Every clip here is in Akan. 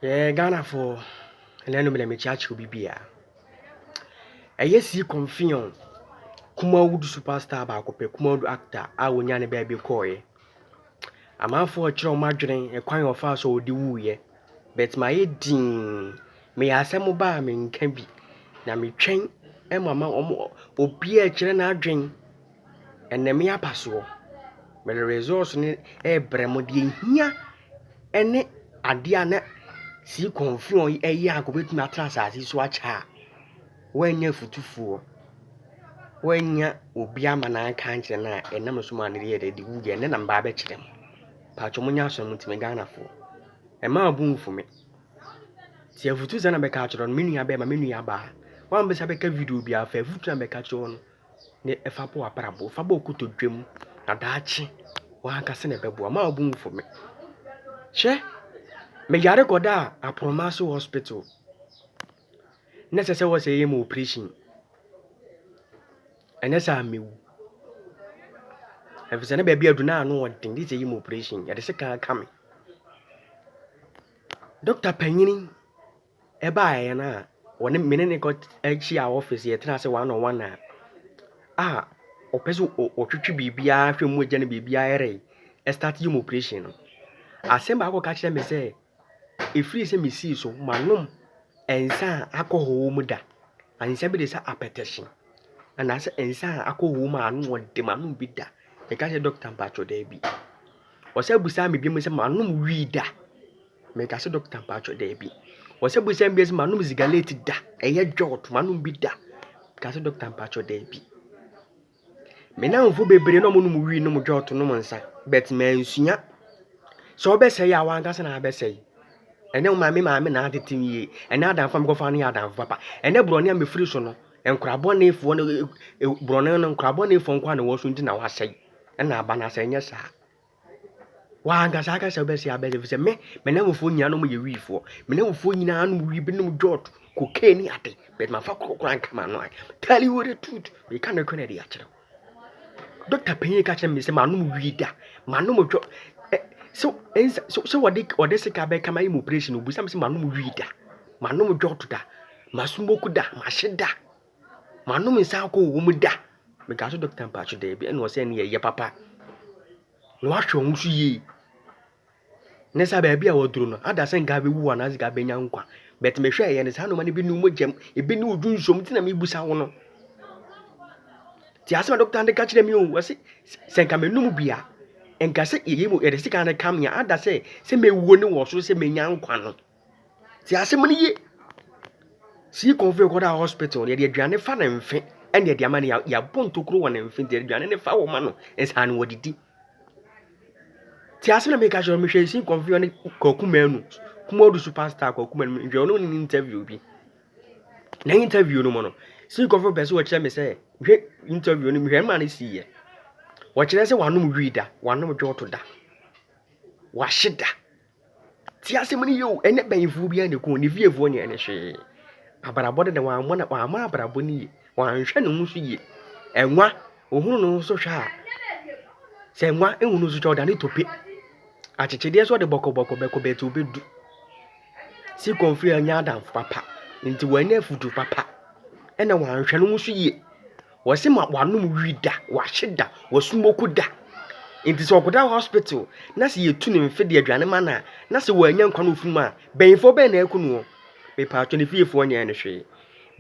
Ghana for and then me church will be a yes, you confion Kuma would superstar back up a Kuma actor, I will yan a baby coy. A man for a child margarine, a coin of us or the woo ye. Bet my dean may I some mobile can be. Now me train and mamma or be a children drink and the mea passo. But the resource in a bremodi here and it a diana. See confusion a yak with matras as his watch her. When you're for when ya Obiamana can't and Namusman read the wood and then I'm babbage them. Patrimonia some to me Ghana for. A man boom for me. See a futu and a catcher on mini abe my mini aba. One besabeka video be a fair foot and a catcher on ne a fapo a parable, fabo to dream, a dachi, one cassin a bebo, a man boom for me. Che? Me yare goda a Promaso hospital. Necessary was a yam operation. And as I knew, if it's a baby, I do not know what thing this is operation. At the second coming, Dr. Penny, a buy and 1 minute got actually our office here, trans 101. Ah, or peso or chichi be from which Jenny be a start you operation. I send back catch them and say, if free me see so, my room and son alcohol muda, and somebody say appetition. And I said, and son alcohol woman what the man be that. The catch a doctor patcho there be. Or say, beside me, be Miss Manum reader. Make us a doctor patcho there be. Or say, beside me, Manum is galated da, a year jot, Manum be da. Cast a doctor patcho there be. Me now for baby no monum no jot no mansa, bet me sunya. So best say I want gas and I best say. And now my now the team ye, and now that from go funny out of papa, and then Bronia me free sono, and crabone if one Bronan and crabone from one was in our say. And now Bana say yes, sir. Why, Gasaka shall be a better say me never phone ya no me re for. Me never phone ya no we be no jot, cocaine at it, but my fuck crank man like. Tell you the truth, we can't connect the actual. Dr. Penny catch me say Manum reader, Manum jot. So what they or this cabe come in operation will be some Manum reader, Manum jot da, Masumbokuda, Mashida, Manum is our woman da. Because Dr. Patch Davy and was saying ye papa. Wash your ye. Nessa baby, I will do no. Other send Gabby one as Gabby Yanqua. Bet me share and his hand money be no gem, it be no doing something and me busa. The asthma doctor and the catch them you was it? Send come no bia. And Casset you at the sick and come here. Other say me wouldn't was so say me yanquano. The assembly see confirm got our hospital, yet the granny fan and fit, and yet the money out your bone to grow and fit the granny foul man as hand what it. Tiasina make us mission see confusing Kokumenu, Kumodu superstar Kokumen, your own interview be. Na interview no mono. See confirm person what me say. Interview no me man see ye. What you say one reader, one no jot da. Washida. Tiasimani yo, and that bay fu be and the corn if you have one any she. About the one at my mother boni, one shannon musi. And what? Oh no so sharp. Say what and who knows Jordan to pay. Achichidia so the boko be to be do. See confirm yada papa. Into when never to papa. And the one shannon musi. Was him at one reader, washida, was smokuda. It is Okoda Hospital. Nasi ye tuning fed the Janamana. Nasi were young Kanufuma. Bay for Ben Ekuno. Be part 25 for any energy.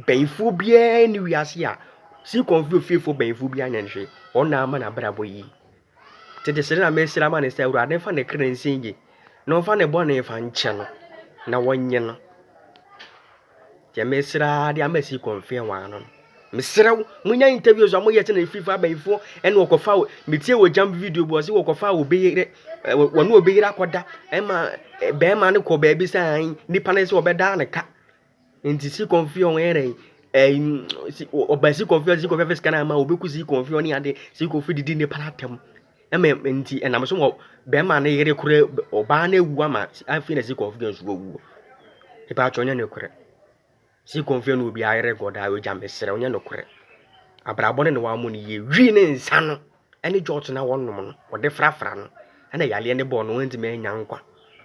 Bay for bien new yasia. See confused fearful bay for bien energy. Or now man a braboy. To the Serena Messeraman is there rather fun a current singing. No fun a bonnet fan channel. Now 1 year. The Messera, the Messi confirm one. Mr. Munya interviews are more yet in a FIFA before and walk of our material jump video was walk of our be one will be aquada Emma Bearman call baby sign Nipanes or Bedanaka. In the sea confusion, or by sea confusion of every scanner, because he confusion and the sea confided in the palatum. MMT and I'm somewhat Bearman or Barney Wama. I feel as he confidence will. About your correct. See confusion will be I record I will jump a ceremony no correct. A brabon and one money ye really son. Any George now one woman or the frafran and a yali and the born went to me yanqua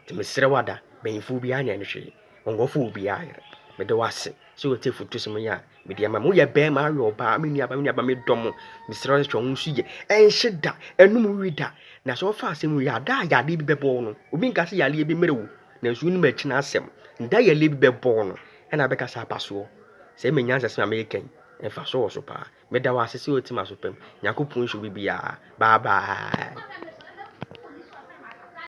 to Miss Rewada. bɛnyifo bi anya no hwee ɔngɔfo bi ayɛ mede wase so wote foto sɛ mo ya mede ama mo yɛ bɛrima ayɛ ɔbaa me nuaba me dɔm mesrɛ wo hwɛ wo nso yɛ ɛnhye da ɛnum wi da na sɛ ɔfa asɛm wi ada yade bi bɛbɔ no obi nka sɛ yale bi mmerɛ wo na nso wonim akyi na asɛm nda yale bi bɛbɔ no ɛna bɛka sɛ aba soɔ sɛ menya nsɛ sɛ meyɛ kan ɛfa so wɔ so paa meda wase sɛ wotim aso pam nyankopɔn nhyɛ wo bibiaa bye bye